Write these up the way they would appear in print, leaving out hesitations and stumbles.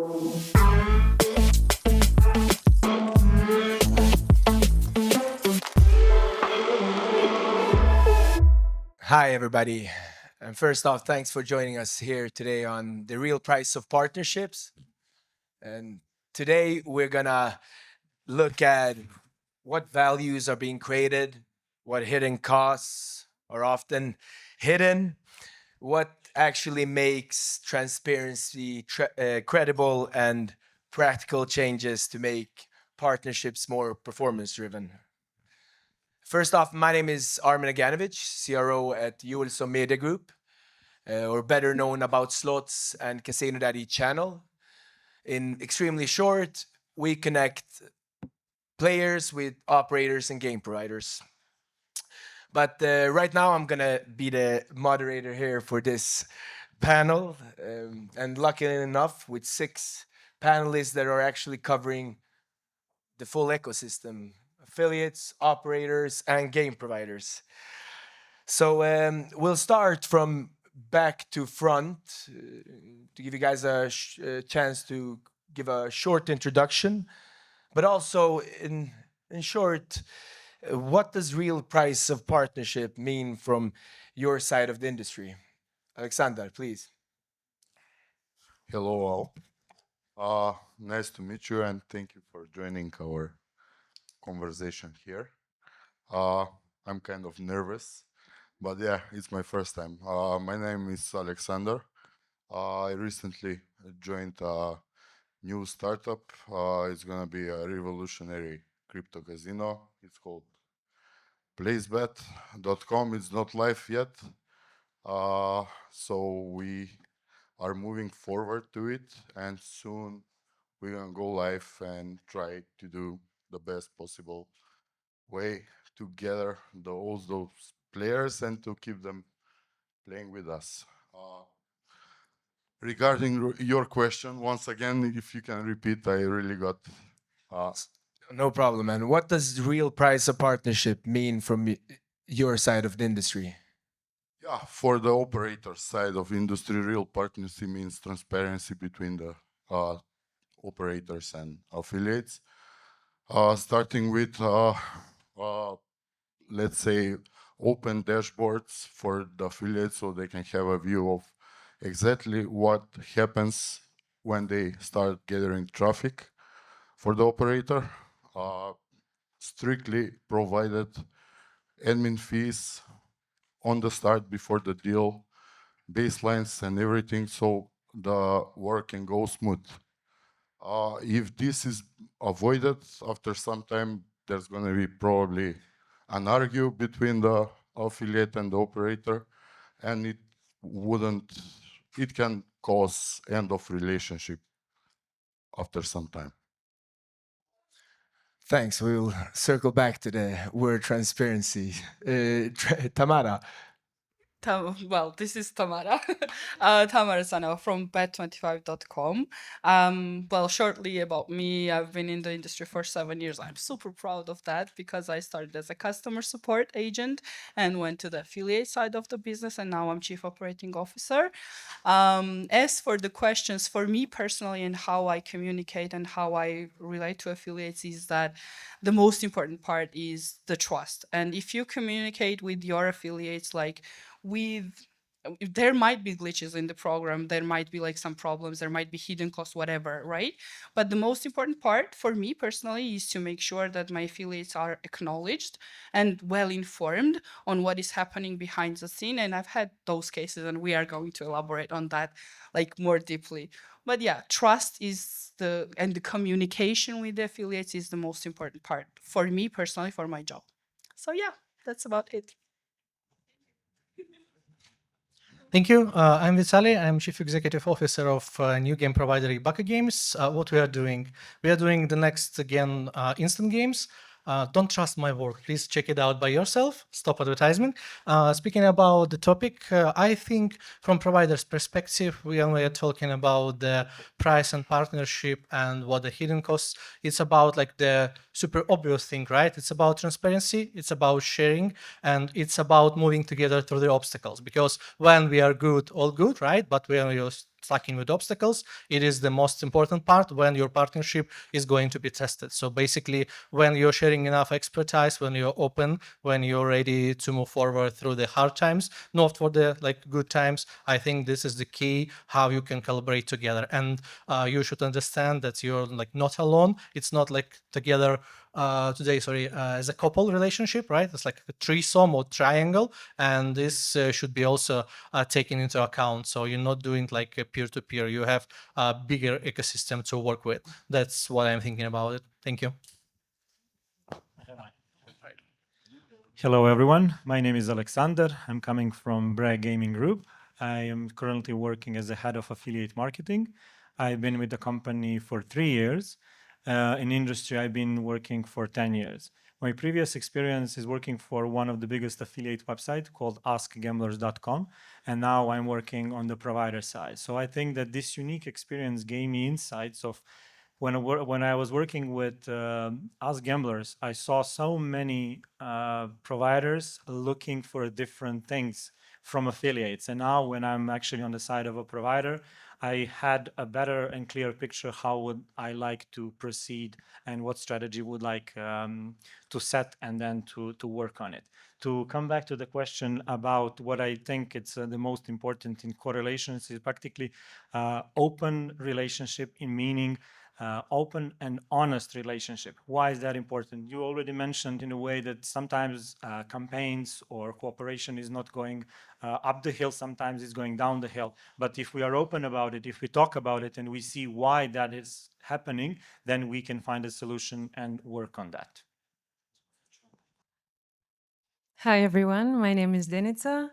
Hi, everybody. And first off, thanks for joining us here today on The Real Price of Partnerships. And today we're going to look at what values are being created, what hidden costs are often hidden, what actually makes transparency credible, and practical changes to make partnerships more performance driven. First off, my name is Armin Aganovich, CRO at Juelso Media Group, or better known about Slots and Casino Daddy channel. In extremely short, we connect players with operators and game providers. But right now, I'm gonna be the moderator here for this panel, and luckily enough, with 6 panelists that are actually covering the full ecosystem: affiliates, operators, and game providers. So we'll start from back to front to give you guys a chance to give a short introduction, but also in short, what does real price of partnership mean from your side of the industry? Alexander, please. Hello all. Nice to meet you and thank you for joining our conversation here. I'm kind of nervous, but yeah, it's my first time. My name is Alexander. I recently joined a new startup. It's gonna be a revolutionary crypto casino. It's called placebet.com. It's not live yet. So we are moving forward to it, and soon we're gonna go live and try to do the best possible way to gather all those players and to keep them playing with us. Regarding your question, once again, if you can repeat, I really got. No problem, man. What does real price of partnership mean from your side of the industry? Yeah, for the operator side of industry, real partnership means transparency between the operators and affiliates. Starting with, let's say, open dashboards for the affiliates so they can have a view of exactly what happens when they start gathering traffic for the operator. Strictly provided admin fees on the start before the deal, baselines and everything, so the work can go smooth. If this is avoided, after some time, there's going to be probably an argue between the affiliate and the operator, and it can cause end of relationship after some time. Thanks. We'll circle back to the word transparency. Tamara. Well, this is Tamara. Tamara Sano from bet25.com. Well, shortly about me, I've been in the industry for 7 years. I'm super proud of that because I started as a customer support agent and went to the affiliate side of the business, and now I'm chief operating officer. As for the questions, for me personally, and how I communicate and how I relate to affiliates, is that the most important part is the trust. And if you communicate with your affiliates, like with there might be glitches in the program, there might be like some problems, there might be hidden costs, whatever, right? But the most important part for me personally is to make sure that my affiliates are acknowledged and well informed on what is happening behind the scene. And I've had those cases, and we are going to elaborate on that like more deeply. But yeah, trust is and the communication with the affiliates is the most important part for me personally, for my job. So yeah, that's about it. Thank you. I'm Vitaly. I'm Chief Executive Officer of new game provider Ibaka Games. What we are doing the next gen instant games. Don't trust my work. Please check it out by yourself. Stop advertising. Speaking about the topic, I think from provider's perspective, we are talking about the price and partnership and what the hidden costs. It's about like the super obvious thing, right? It's about transparency. It's about sharing, and it's about moving together through the obstacles. Because when we are good, all good, right? But when you're tracking with obstacles. It is the most important part when your partnership is going to be tested. So basically, when you're sharing enough expertise, when you're open, when you're ready to move forward through the hard times, not for the good times, I think this is the key how you can collaborate together. And you should understand that you're not alone. It's not together today, sorry, as a couple relationship, right? It's like a threesome or triangle, and this should be also taken into account. So you're not doing like a peer-to-peer. You have a bigger ecosystem to work with. That's what I'm thinking about it. Thank you. Hello, everyone. My name is Alexander. I'm coming from Bragg Gaming Group. I am currently working as the head of affiliate marketing. I've been with the company for 3 years. In industry, I've been working for 10 years. My previous experience is working for one of the biggest affiliate websites called askgamblers.com, and now I'm working on the provider side. So I think that this unique experience gave me insights of when I was working with us gamblers, I saw so many providers looking for different things from affiliates. And now when I'm actually on the side of a provider, I had a better and clear picture how would I like to proceed and what strategy would like to set and then to work on it. To come back to the question about what I think it's the most important in correlations is practically open relationship in meaning open and honest relationship. Why is that important? You already mentioned in a way that sometimes campaigns or cooperation is not going up the hill, sometimes it's going down the hill. But if we are open about it, if we talk about it and we see why that is happening, then we can find a solution and work on that. Hi, everyone. My name is Denica,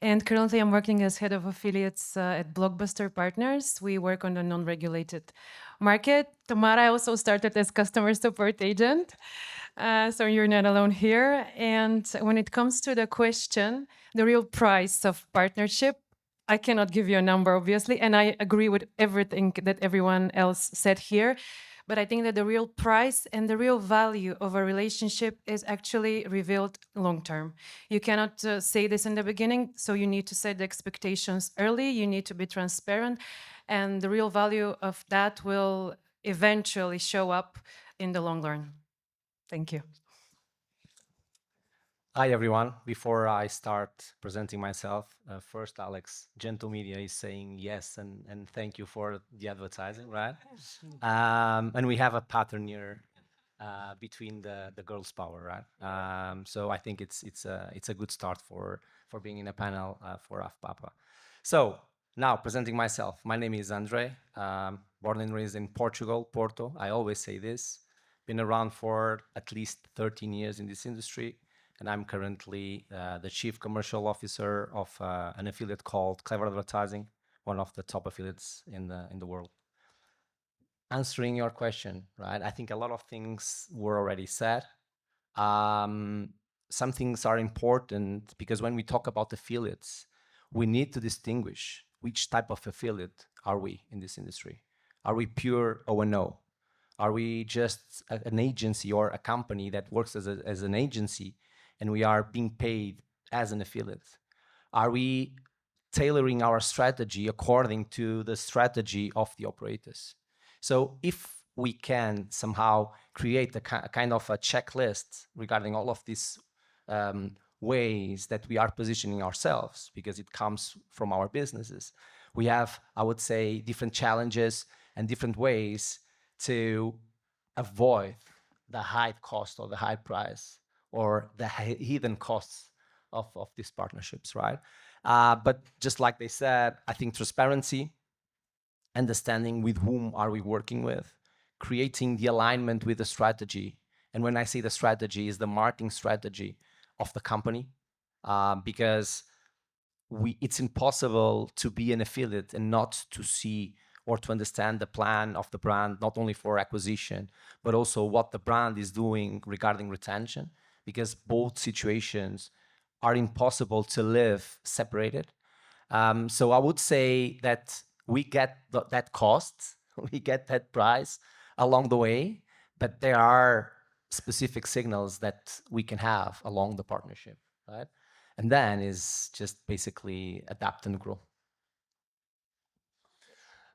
and currently I'm working as head of affiliates at Blockbuster Partners. We work on the non-regulated market. Tamara also started as customer support agent, so you're not alone here. And when it comes to the question, the real price of partnership, I cannot give you a number, obviously, and I agree with everything that everyone else said here. But I think that the real price and the real value of a relationship is actually revealed long term. You cannot say this in the beginning, so you need to set the expectations early. You need to be transparent, and the real value of that will eventually show up in the long run. Thank you. Hi, everyone. Before I start presenting myself, first, Alex, Gentle Media is saying yes and thank you for the advertising, right? And we have a pattern here between the girls' power, right? So I think it's a good start for being in a panel for AffPapa. So now presenting myself, my name is Andre, born and raised in Portugal, Porto. I always say this, been around for at least 13 years in this industry, and I'm currently the chief commercial officer of an affiliate called Clever Advertising, one of the top affiliates in the world. Answering your question, right? I think a lot of things were already said. Some things are important because when we talk about affiliates, we need to distinguish which type of affiliate are we in this industry. Are we pure O&O? Are we just an agency or a company that works as an agency and we are being paid as an affiliate? Are we tailoring our strategy according to the strategy of the operators? So if we can somehow create a kind of a checklist regarding all of these ways that we are positioning ourselves, because it comes from our businesses, we have, I would say, different challenges and different ways to avoid the high cost or the high price or the hidden costs of these partnerships, right? But just like they said, I think transparency, understanding with whom are we working with, creating the alignment with the strategy. And when I say the strategy, is the marketing strategy of the company, because it's impossible to be an affiliate and not to see or to understand the plan of the brand, not only for acquisition, but also what the brand is doing regarding retention, because both situations are impossible to live separated. So I would say that we get that cost, we get that price along the way, but there are specific signals that we can have along the partnership, right? And then is just basically adapt and grow.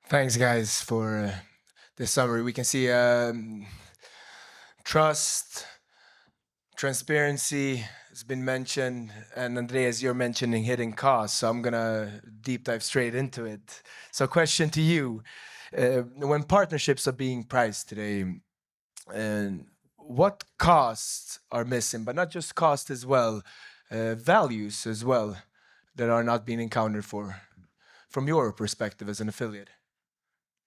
Thanks, guys, for the summary. We can see trust, transparency has been mentioned, and Andreas, you're mentioning hidden costs. So I'm gonna deep dive straight into it. So, question to you: when partnerships are being priced today, and what costs are missing, but not just cost as well, values as well that are not being encountered for from your perspective as an affiliate?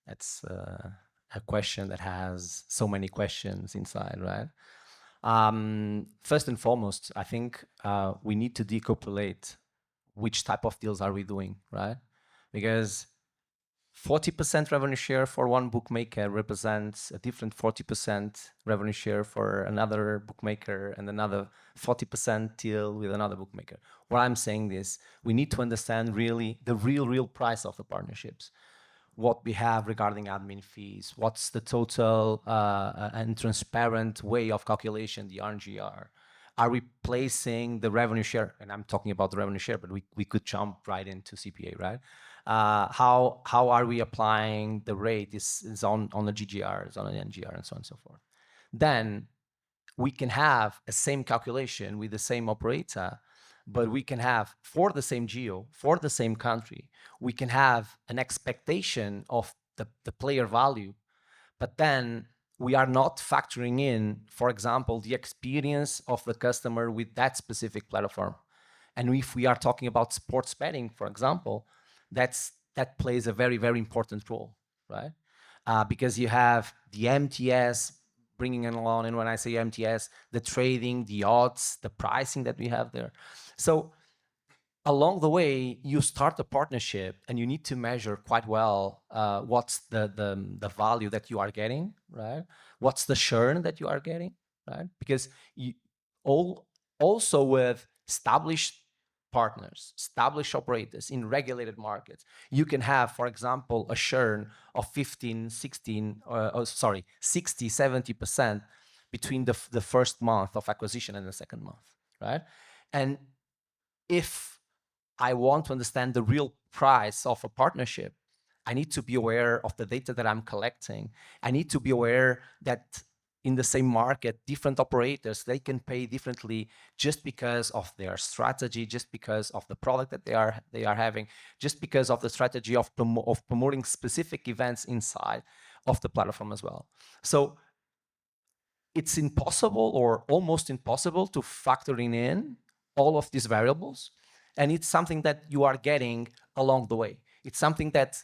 That's a question that has so many questions inside, right? First and foremost, I think we need to decopulate which type of deals are we doing, right? Because 40% revenue share for one bookmaker represents a different 40% revenue share for another bookmaker and another 40% deal with another bookmaker. What I'm saying is we need to understand really the real price of the partnerships, what we have regarding admin fees, what's the total and transparent way of calculation, the RNGR. Are we placing the revenue share? And I'm talking about the revenue share, but we could jump right into CPA, right? How are we applying the rate? Is on the GGR, is on an NGR, and so on and so forth. Then we can have a same calculation with the same operator, but we can have, for the same geo, for the same country, we can have an expectation of the player value, but then we are not factoring in, for example, the experience of the customer with that specific platform. And if we are talking about sports betting, for example, that plays a very important role, right? Because you have the MTS bringing it along, and when I say MTS, the trading, the odds, the pricing that we have there. So along the way, you start a partnership, and you need to measure quite well what's the value that you are getting, right? What's the churn that you are getting, right? Because also with established partners, established operators in regulated markets, you can have, for example, a churn of 15, 16, 60, 70% between the first month of acquisition and the second month, right? And if I want to understand the real price of a partnership, I need to be aware of the data that I'm collecting. I need to be aware that in the same market, different operators, they can pay differently just because of their strategy, just because of the product that they are having, just because of the strategy of promoting specific events inside of the platform as well. So it's impossible or almost impossible to factor in all of these variables. And it's something that you are getting along the way. It's something that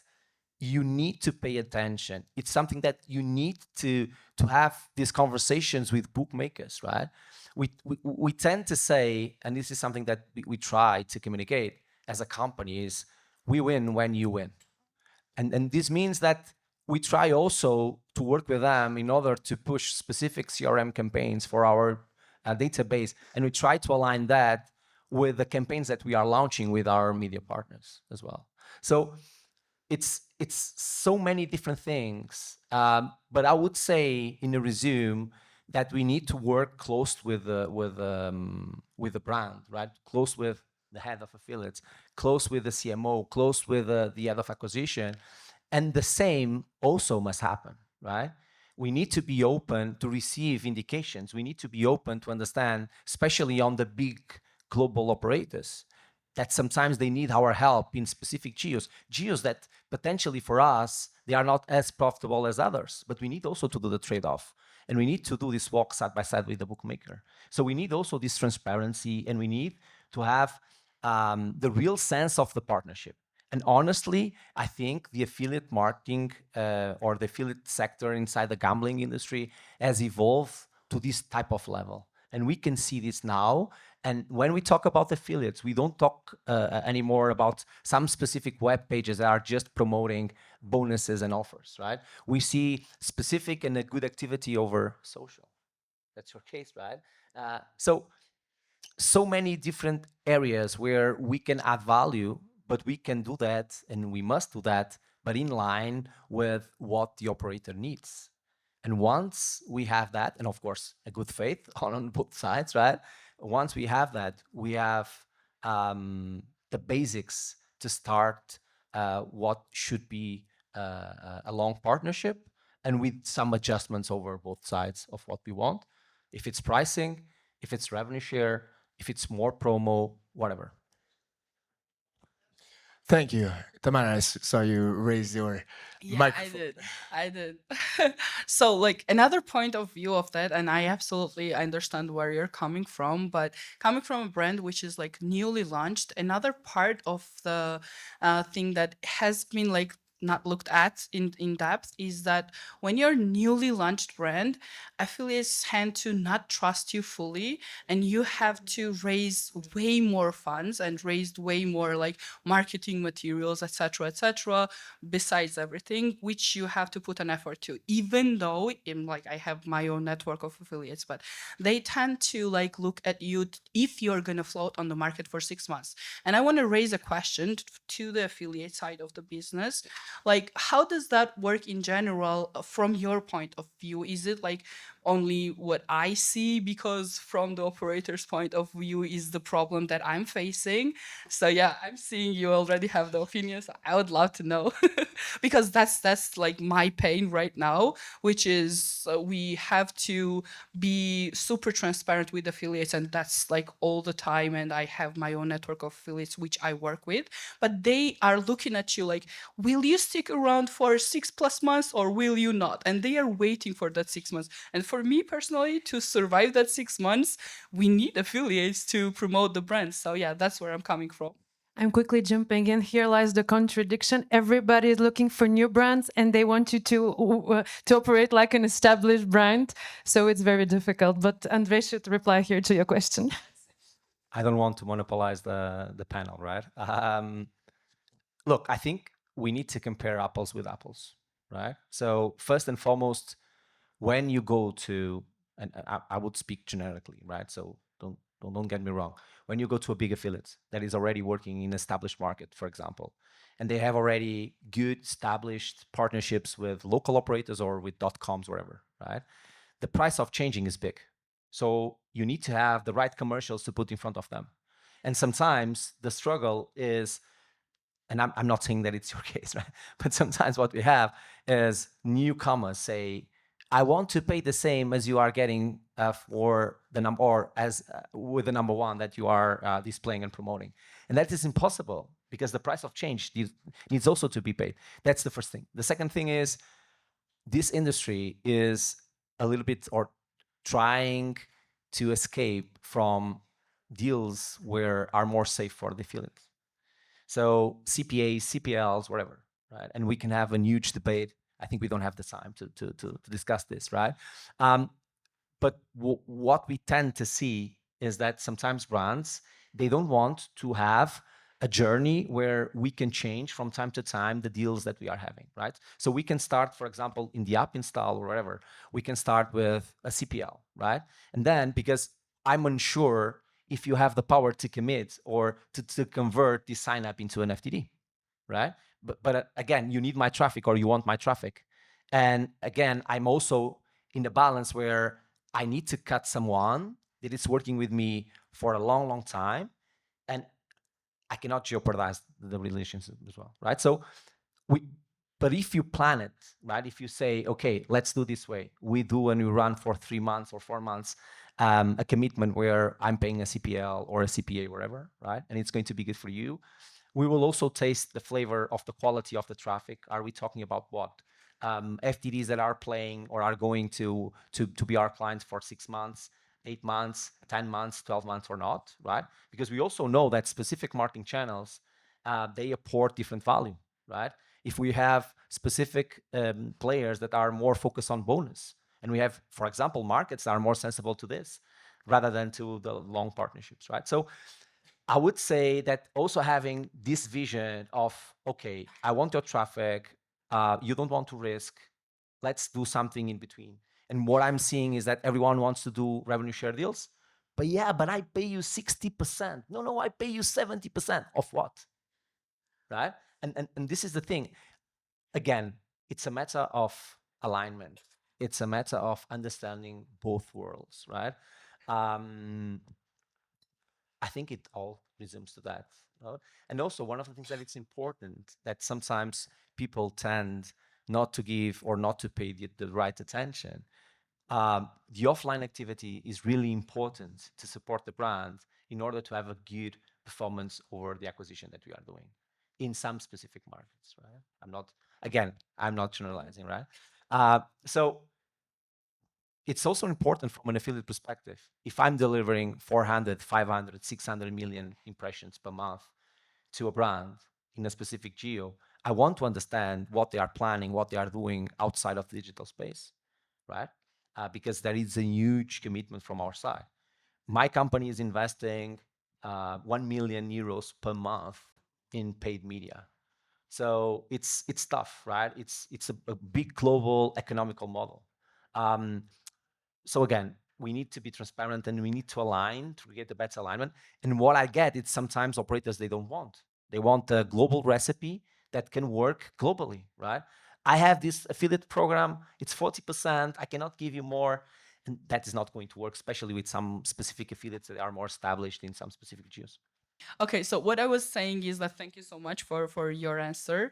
you need to pay attention. It's something that you need to have these conversations with bookmakers, right? We tend to say, and this is something that we try to communicate as a company, is we win when you win. And this means that we try also to work with them in order to push specific CRM campaigns for our database. And we try to align that with the campaigns that we are launching with our media partners as well. So it's so many different things. But I would say, in a resume, that we need to work close with the brand, right? Close with the head of affiliates, close with the CMO, close with the head of acquisition. And the same also must happen, right? We need to be open to receive indications. We need to be open to understand, especially on the big global operators, that sometimes they need our help in specific geos that potentially for us, they are not as profitable as others, but we need also to do the trade-off. And we need to do this walk side by side with the bookmaker. So we need also this transparency, and we need to have the real sense of the partnership. And honestly, I think the affiliate marketing or the affiliate sector inside the gambling industry has evolved to this type of level. And we can see this now. And when we talk about affiliates, we don't talk anymore about some specific web pages that are just promoting bonuses and offers, right? We see specific and a good activity over social. That's your case, right? So many different areas where we can add value, but we can do that, and we must do that, but in line with what the operator needs. And once we have that, and of course, a good faith on both sides, right? Once we have that, we have the basics to start what should be a long partnership and with some adjustments over both sides of what we want. If it's pricing, if it's revenue share, if it's more promo, whatever. Thank you. Tamara, I saw you raise your Yeah, I microphone. did. I did. So, like, another point of view of that, and I absolutely understand where you're coming from, but coming from a brand which is like newly launched, another part of the thing that has been like not looked at in depth is that when you're newly launched brand, affiliates tend to not trust you fully, and you have to raise way more funds and raise way more like marketing materials, etc., etc., besides everything, which you have to put an effort to, even though in like I have my own network of affiliates, but they tend to like look at you if you're going to float on the market for 6 months. And I want to raise a question to the affiliate side of the business. Like, how does that work in general from your point of view? Is it like only what I see? Because from the operator's point of view is the problem that I'm facing. So yeah, I'm seeing you already have the opinions. I would love to know because that's like my pain right now, which is we have to be super transparent with affiliates, and that's like all the time. And I have my own network of affiliates which I work with, but they are looking at you like, will you stick around for 6+ months or will you not? And they are waiting for that 6 months. And for me personally, to survive that 6 months, we need affiliates to promote the brand. So yeah, that's where I'm coming from. I'm quickly jumping in. Here lies the contradiction. Everybody is looking for new brands, and they want you to operate like an established brand. So it's very difficult. But Andrei should reply here to your question. I don't want to monopolize the panel, right? Look, I think we need to compare apples with apples, right? So first and foremost, when you go to, and I would speak generically, right? So don't get me wrong. When you go to a big affiliate that is already working in established market, for example, and they have already good established partnerships with local operators or with .coms, wherever, right? The price of changing is big. So you need to have the right commercials to put in front of them. And sometimes the struggle is, and I'm not saying that it's your case, right? But sometimes what we have is newcomers say, I want to pay the same as you are getting for the number, or as with the number one that you are displaying and promoting. And that is impossible because the price of change needs also to be paid. That's the first thing. The second thing is this industry is a little bit or trying to escape from deals where are more safe for the affiliates. So CPAs, CPLs, whatever, right? And we can have a huge debate. I think we don't have the time to discuss this, right? But what we tend to see is that sometimes brands, they don't want to have a journey where we can change from time to time the deals that we are having, right? So we can start, for example, in the app install or whatever, we can start with a CPL, right? And then because I'm unsure if you have the power to commit or to convert this sign up into an FTD, right? But again, you need my traffic or you want my traffic. And again, I'm also in the balance where I need to cut someone that is working with me for a long, long time. And I cannot jeopardize the relationship as well, right? So we, but if you plan it, right? If you say, okay, let's do this way. We do and we run for 3 months or 4 months, a commitment where I'm paying a CPL or a CPA, wherever, right? And it's going to be good for you. We will also taste the flavor of the quality of the traffic. Are we talking about what? FTDs that are playing or are going to be our clients for 6 months, 8 months, 10 months, 12 months or not, right? Because we also know that specific marketing channels, they apport different value, right? If we have specific players that are more focused on bonus, and we have, for example, markets that are more sensible to this rather than to the long partnerships, right? So I would say that also having this vision of, okay, I want your traffic, you don't want to risk, let's do something in between. And what I'm seeing is that everyone wants to do revenue share deals, but yeah, but I pay you 60%. No, I pay you 70% of what, right? And this is the thing. Again, it's a matter of alignment. It's a matter of understanding both worlds, right? Um, I think it all resumes to that. And also, one of the things that it's important that sometimes people tend not to give or not to pay the right attention, the offline activity is really important to support the brand in order to have a good performance over the acquisition that we are doing in some specific markets, right? I'm not generalizing, right? So it's also important from an affiliate perspective. If I'm delivering 400, 500, 600 million impressions per month to a brand in a specific geo, I want to understand what they are planning, what they are doing outside of the digital space, right? Because there is a huge commitment from our side. My company is investing 1 million euros per month in paid media. So it's tough, right? It's a big global economical model. Um, so again, we need to be transparent and we need to align to get the better alignment. And what I get is sometimes operators they don't want. They want a global recipe that can work globally, right? I have this affiliate program, it's 40%, I cannot give you more. And that is not going to work, especially with some specific affiliates that are more established in some specific geos. Okay, so what I was saying is that thank you so much for your answer,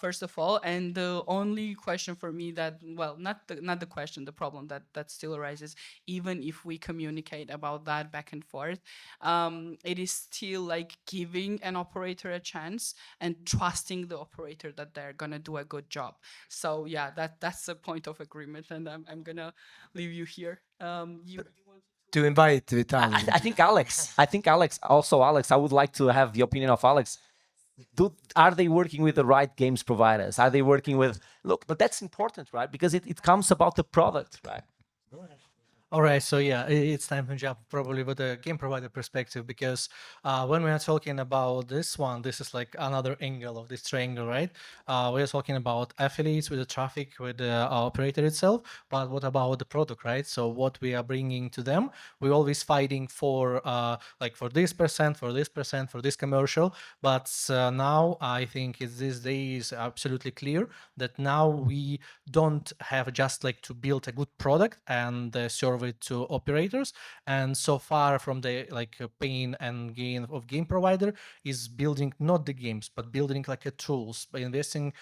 first of all. And the only question for me that, well, not the question, the problem that still arises, even if we communicate about that back and forth, it is still like giving an operator a chance and trusting the operator that they're gonna do a good job. So yeah, that's a point of agreement, and I'm gonna leave you here. You To invite Vitaly. I think Alex, also Alex, I would like to have the opinion of Alex. Are they working with the right games providers? Are they working with, look, but that's important, right? Because it comes about the product, right? All right, so yeah, it's time to jump probably with a game provider perspective because when we are talking about this one, this is like another angle of this triangle, right? We are talking about affiliates with the traffic with the operator itself, but what about the product, right? So what we are bringing to them, we're always fighting for like for this percent, for this percent, for this commercial, but now I think it's these days absolutely clear that now we don't have just like to build a good product and serve it to operators. And so far from the like pain and gain of game provider is building not the games but building like a tools by investing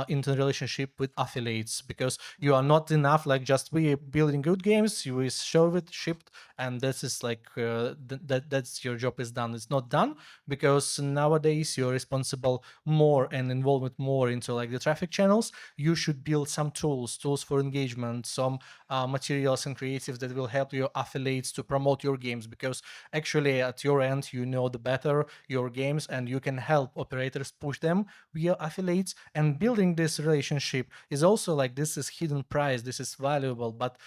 into the relationship with affiliates, because you are not enough like just we building good games, you is show it shipped and this is like that's your job is done. It's not done because nowadays you're responsible more and involvement more into like the traffic channels. You should build some tools for engagement, some materials and creatives that will help your affiliates to promote your games, because actually at your end you know the better your games and you can help operators push them via affiliates. And building this relationship is also like this is hidden price, this is valuable, but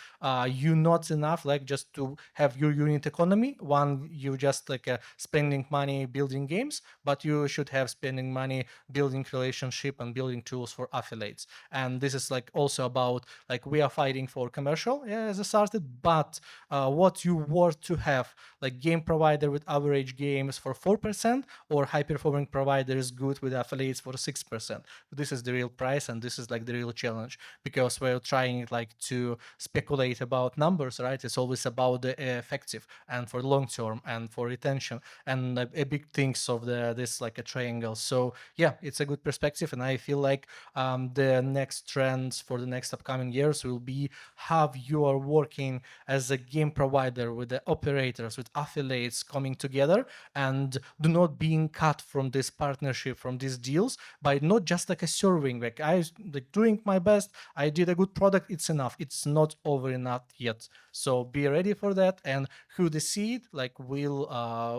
you not enough like just to have your unit economy one, you just like spending money building games, but you should have spending money building relationship and building tools for affiliates. And this is like also about like we are fighting for commercial, yeah, as I started, but what you want to have like game provider with average games for 4% or high performing providers good with affiliates for 6%. This is the real price and this is like the real challenge, because we're trying like to speculate about numbers, right? It's always about the effective and for long term and for retention and a big things of the this like a triangle. So yeah, it's a good perspective, and I feel like the next trends for the next upcoming years will be how you are working as a game provider with the operators, with affiliates coming together and do not being cut from this partnership, from these deals by not just like a serving. Like I like doing my best, I did a good product, it's enough. It's not over enough yet. So be ready for that, and who decide like will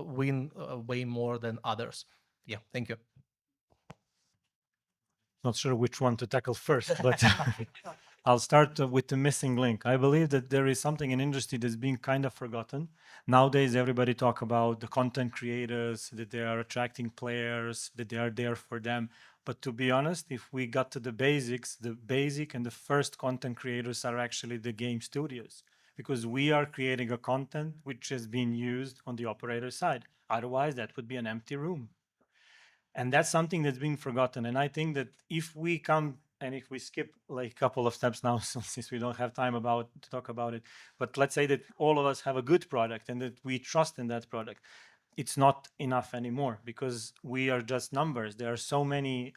win way more than others. Yeah, thank you. Not sure which one to tackle first, but I'll start with the missing link. I believe that there is something in industry that's being kind of forgotten. Nowadays, everybody talk about the content creators, that they are attracting players, that they are there for them. But to be honest, if we got to the basics, the basic and the first content creators are actually the game studios, because we are creating a content which has been used on the operator side. Otherwise, that would be an empty room. And that's something that's been forgotten. And I think that if we come and if we skip like a couple of steps now, since we don't have time to talk about it, but let's say that all of us have a good product and that we trust in that product, it's not enough anymore because we are just numbers. There are so many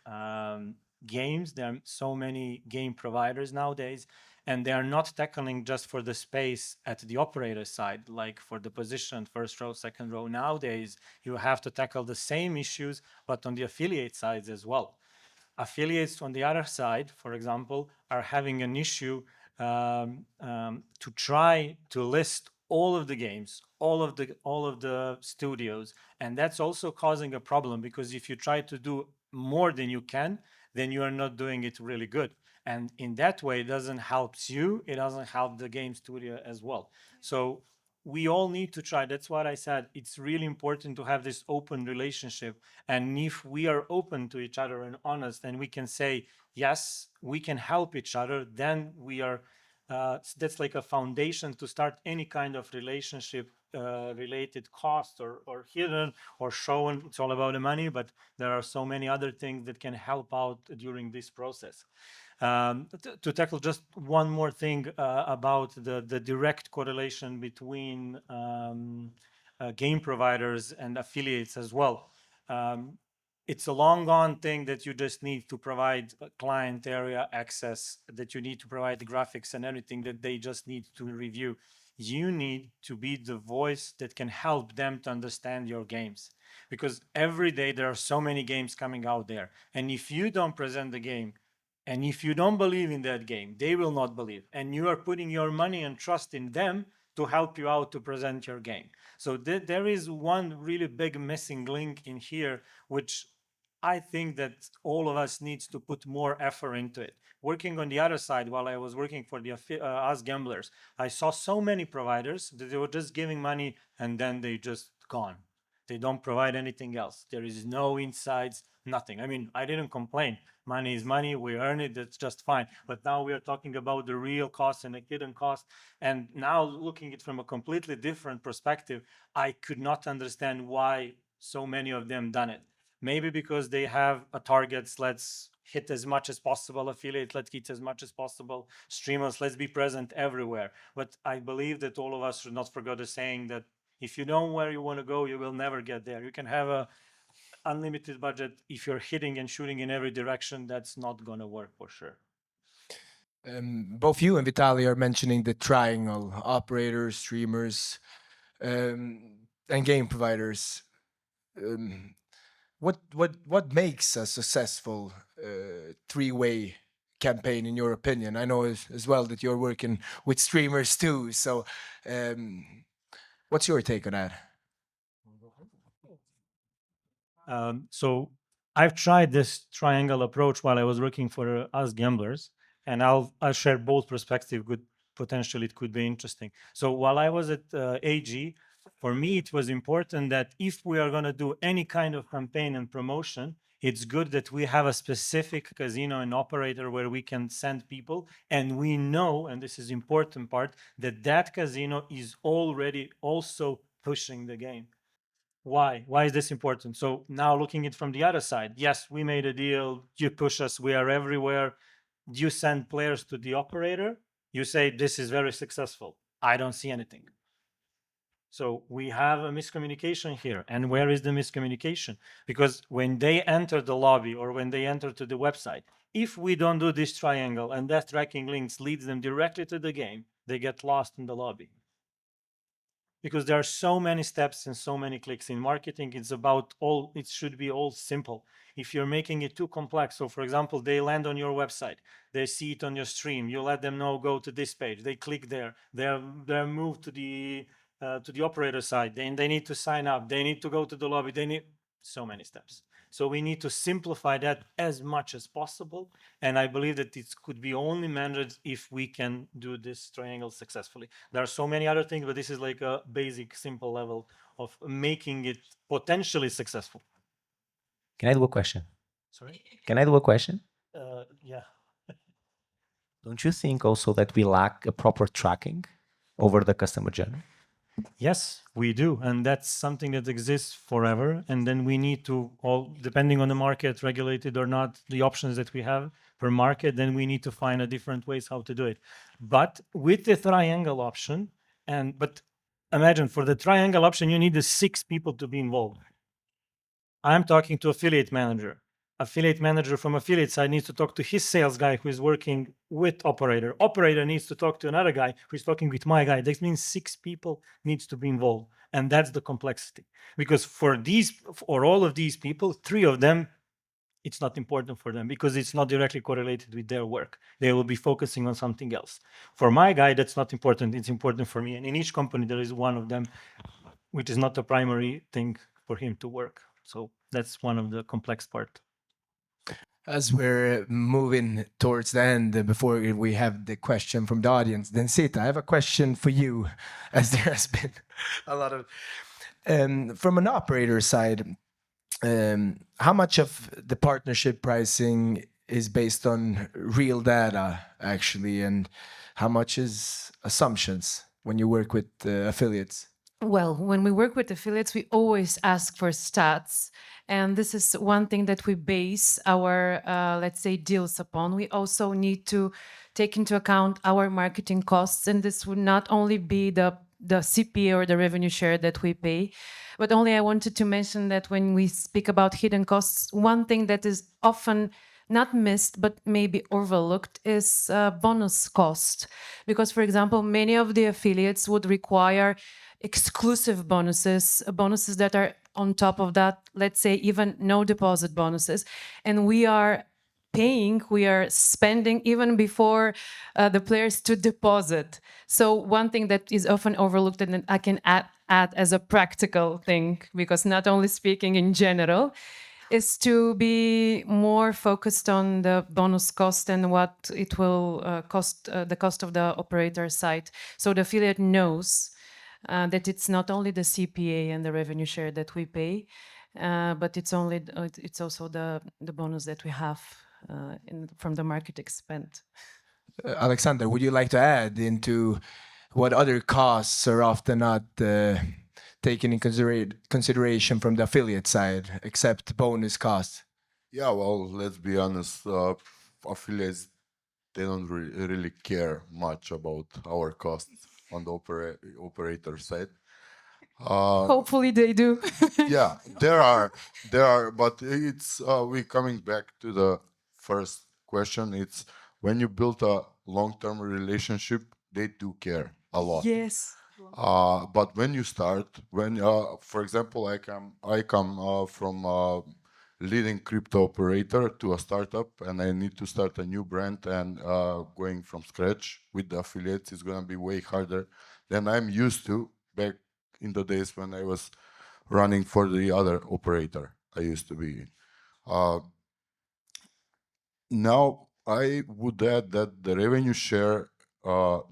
games. There are so many game providers nowadays, and they are not tackling just for the space at the operator side, like for the position, first row, second row. Nowadays, you have to tackle the same issues, but on the affiliate sides as well. Affiliates on the other side, for example, are having an issue to try to list all of the games, all of the studios, and that's also causing a problem, because if you try to do more than you can, then you are not doing it really good. And in that way, it doesn't help you, it doesn't help the game studio as well. So we all need to try. That's what I said. It's really important to have this open relationship. And if we are open to each other and honest, and we can say, yes, we can help each other, then we are, that's like a foundation to start any kind of relationship related cost or hidden or shown. It's all about the money, but there are so many other things that can help out during this process. To tackle just one more thing about the direct correlation between game providers and affiliates as well. It's a long gone thing that you just need to provide client area access, that you need to provide the graphics and everything that they just need to review. You need to be the voice that can help them to understand your games, because every day there are so many games coming out there. And if you don't present the game, and if you don't believe in that game, they will not believe. And you are putting your money and trust in them to help you out to present your game. So there is one really big missing link in here, which I think that all of us needs to put more effort into it. Working on the other side, while I was working for the us gamblers, I saw so many providers that they were just giving money and then they just gone. They don't provide anything else. There is no insights, nothing. I mean, I didn't complain. Money is money. We earn it. That's just fine. But now we are talking about the real cost and the hidden cost. And now looking at it from a completely different perspective, I could not understand why so many of them done it. Maybe because they have a targets. Let's hit as much as possible. Affiliate, let's hit as much as possible. Streamers, let's be present everywhere. But I believe that all of us should not forget the saying that if you know where you want to go, you will never get there. You can have a unlimited budget. If you're hitting and shooting in every direction, that's not going to work for sure. Both you and Vitaly are mentioning the triangle: operators, streamers, and game providers. What makes a successful three-way campaign, in your opinion? I know as well that you're working with streamers too. So, what's your take on that? So I've tried this triangle approach while I was working for us gamblers, and I'll share both perspectives. Good, potentially it could be interesting. So while I was at AG, for me it was important that if we are going to do any kind of campaign and promotion, it's good that we have a specific casino and operator where we can send people, and we know, and this is important part, that that casino is already also pushing the game. Why? Why is this important? So now looking it from the other side, yes, we made a deal. You push us. We are everywhere. You send players to the operator. You say this is very successful. I don't see anything. So we have a miscommunication here. And where is the miscommunication? Because when they enter the lobby or when they enter to the website, if we don't do this triangle and that tracking links leads them directly to the game, they get lost in the lobby. Because there are so many steps and so many clicks in marketing. It's about all, it should be all simple. If you're making it too complex, so for example, they land on your website, they see it on your stream, you let them know, go to this page, they click there, they're moved to the operator side, then they need to sign up, they need to go to the lobby, they need so many steps. So we need to simplify that as much as possible. And I believe that it could be only managed if we can do this triangle successfully. There are so many other things, but this is like a basic, simple level of making it potentially successful. Can I do a question? Sorry? Can I do a question? Yeah. Don't you think also that we lack a proper tracking over the customer journey? Yes, we do. And that's something that exists forever. And then we need to, all depending on the market, regulated or not, the options that we have per market, then we need to find a different ways how to do it. But with the triangle option, but imagine for the triangle option, you need the 6 people to be involved. I'm talking to affiliate manager. affiliate manager from affiliate side needs to talk to his sales guy who is working with operator. Operator needs to talk to another guy who is talking with my guy. That means 6 people needs to be involved. And that's the complexity. Because for all of these people, 3 of them, it's not important for them because it's not directly correlated with their work. They will be focusing on something else. For my guy, that's not important. It's important for me. And in each company, there is one of them, which is not the primary thing for him to work. So that's one of the complex part. As we're moving towards the end, before we have the question from the audience, then Sita, I have a question for you, as there has been a lot of, from an operator side, how much of the partnership pricing is based on real data, actually, and how much is assumptions when you work with affiliates? Well, when we work with affiliates, we always ask for stats. And this is one thing that we base our, let's say, deals upon. We also need to take into account our marketing costs. And this would not only be the CPA or the revenue share that we pay, but only I wanted to mention that when we speak about hidden costs, one thing that is often not missed but maybe overlooked is bonus cost. Because, for example, many of the affiliates would require exclusive bonuses, bonuses that are on top of that, let's say even no deposit bonuses. And we are paying, we are spending even before the players to deposit. So one thing that is often overlooked, and I can add as a practical thing, because not only speaking in general, is to be more focused on the bonus cost and what it will cost, the cost of the operator side. So the affiliate knows that it's not only the CPA and the revenue share that we pay, but it's also the bonus that we have from the marketing spent. Alexander, would you like to add into what other costs are often not taken in consideration from the affiliate side, except bonus costs? Yeah, well, let's be honest. Affiliates, they don't really care much about our costs on the operator side. Hopefully they do. Yeah, there are, but it's we coming back to the first question. It's when you build a long-term relationship, they do care a lot. Yes. But when you start, for example, I come from a leading crypto operator to a startup, and I need to start a new brand, and going from scratch with the affiliates is gonna be way harder than I'm used to back in the days when I was running for the other operator I used to be in. Now, I would add that the revenue share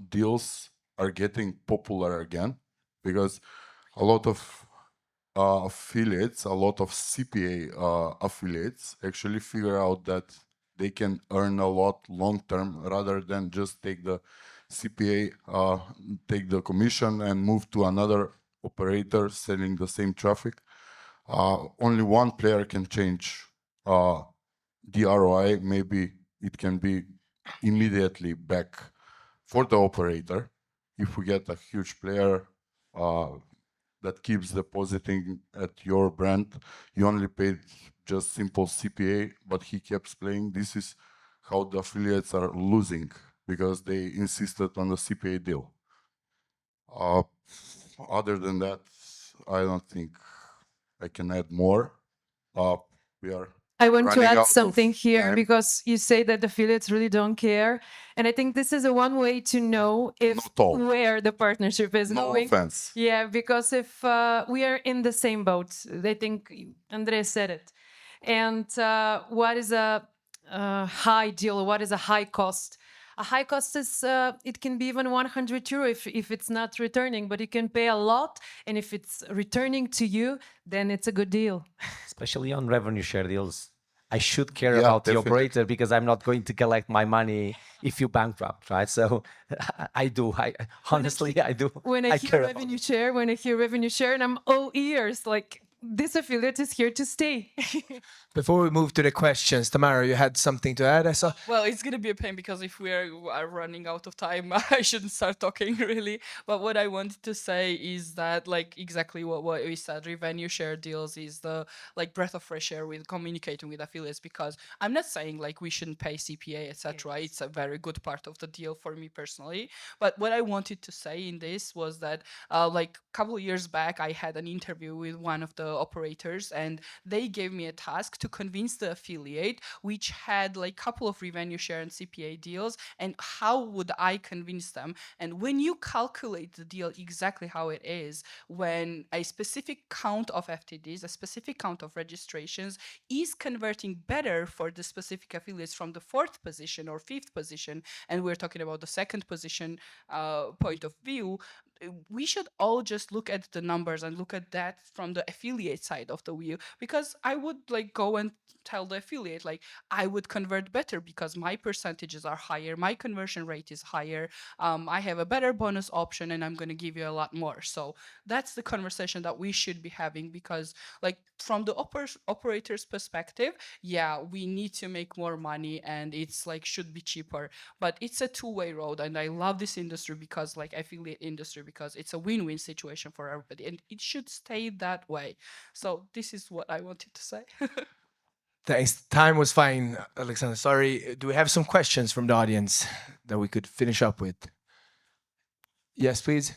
deals are getting popular again because a lot of affiliates, a lot of CPA affiliates actually figure out that they can earn a lot long term rather than just take the CPA, take the commission and move to another operator selling the same traffic. Only one player can change the ROI. Maybe it can be immediately back for the operator. If we get a huge player that keeps depositing at your brand, you only paid just simple CPA, but he keeps playing. This is how the affiliates are losing because they insisted on the CPA deal. Other than that, I don't think I can add more. We are I want to running add out of something here time. because you say that affiliates really don't care. And I think this is a one way to know if Not all. where the partnership is No going. offense. Yeah, because if we are in the same boat, I think Andrea said it. And what is a high deal? What is a high cost? A high cost is, it can be even 100 euro if it's not returning, but you can pay a lot. And if it's returning to you, then it's a good deal. Especially on revenue share deals. I should care Yeah, about the definitely. operator because I'm not going to collect my money if you bankrupt, right? So I do. Honestly, I do. When I hear care about revenue share, and I'm all ears, like this affiliate is here to stay. Before we move to the questions, Tamara, you had something to add, I saw? Well, it's gonna be a pain because if are running out of time, I shouldn't start talking really. But what I wanted to say is that like exactly what we said, revenue share deals is the like breath of fresh air with communicating with affiliates because I'm not saying like we shouldn't pay CPA, etc. It's a very good part of the deal for me personally. But what I wanted to say in this was that like a couple of years back, I had an interview with one of the operators, and they gave me a task to convince the affiliate, which had like a couple of revenue share and CPA deals, and how would I convince them? And when you calculate the deal exactly how it is, when a specific count of FTDs, a specific count of registrations is converting better for the specific affiliates from the fourth position or fifth position, and we're talking about the second position point of view, we should all just look at the numbers and look at that from the affiliate side of the wheel, because I would like go and tell the affiliate like I would convert better because my percentages are higher, my conversion rate is higher, I have a better bonus option, and I'm going to give you a lot more. So that's the conversation that we should be having, because like from the operator's perspective, yeah, we need to make more money and it's like should be cheaper, but it's a two-way road. And I love this industry because like affiliate industry, because it's a win-win situation for everybody and it should stay that way. So this is what I wanted to say. Thanks. Time was fine, Alexander. Sorry. Do we have some questions from the audience that we could finish up with? Yes, please.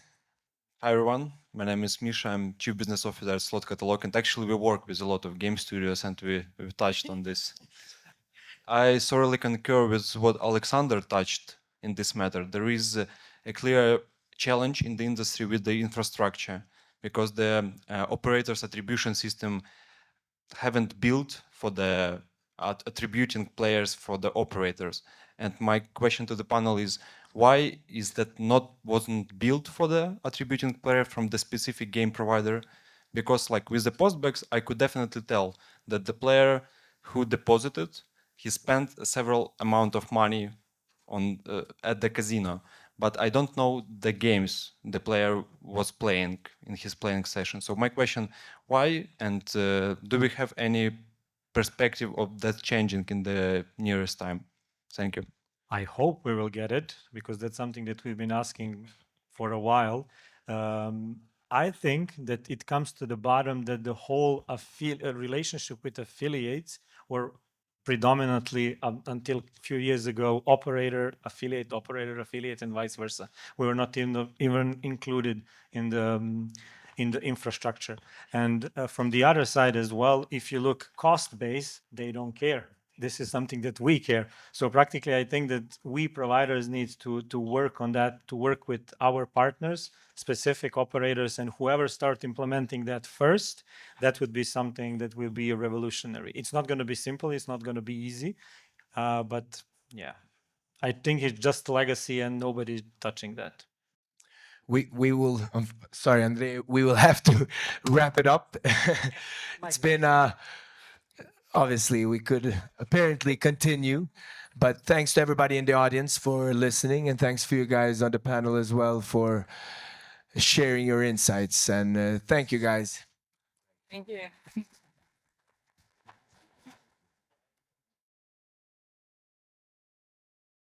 Hi everyone, my name is Misha. I'm Chief Business Officer at Slot Catalog, and actually we work with a lot of game studios, and we've touched on this. I thoroughly concur with what Alexander touched in this matter. There is a clear challenge in the industry with the infrastructure because the operators attribution system haven't built for the attributing players for the operators. And my question to the panel is, why is that wasn't built for the attributing player from the specific game provider? Because like with the postbacks, I could definitely tell that the player who deposited, he spent a several amount of money on at the casino, but I don't know the games the player was playing in his playing session. So my question, why, and do we have any perspective of that changing in the nearest time? Thank you. I hope we will get it because that's something that we've been asking for a while. I think that it comes to the bottom that the whole relationship with affiliates were predominantly until a few years ago operator, affiliate, and vice versa. We were not even included in the infrastructure. And from the other side as well, if you look cost base, they don't care. This is something that we care. So practically, I think that we providers need to work on that, to work with our partners, specific operators, and whoever start implementing that first, that would be something that will be revolutionary. It's not going to be simple. It's not going to be easy. But yeah, I think it's just legacy and nobody's touching that. We will, sorry, Andre, we will have to wrap it up. It's been, obviously, we could apparently continue, but thanks to everybody in the audience for listening, and thanks for you guys on the panel as well for sharing your insights. And thank you, guys. Thank you.